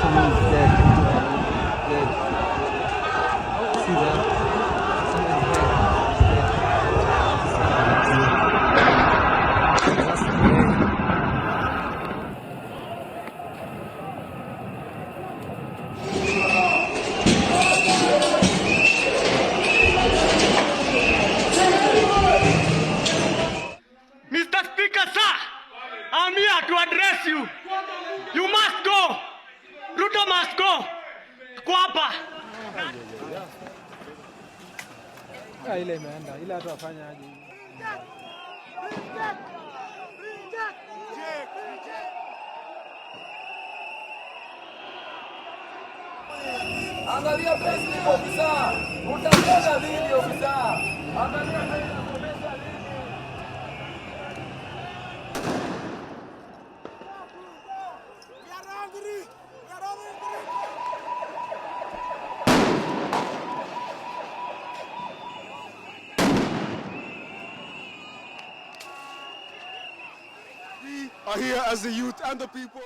Someone is dead. Dead. See that? Someone's dead. That's crazy. Mr. Speaker, sir, I'm here to address you. You must go. Ruto must go. Kwapa. Ile imeenda. Ile hata wafanya aje. Angalia Facebook ofisa. Utaona video ofisa. Angalia video. We are here as the youth and the people.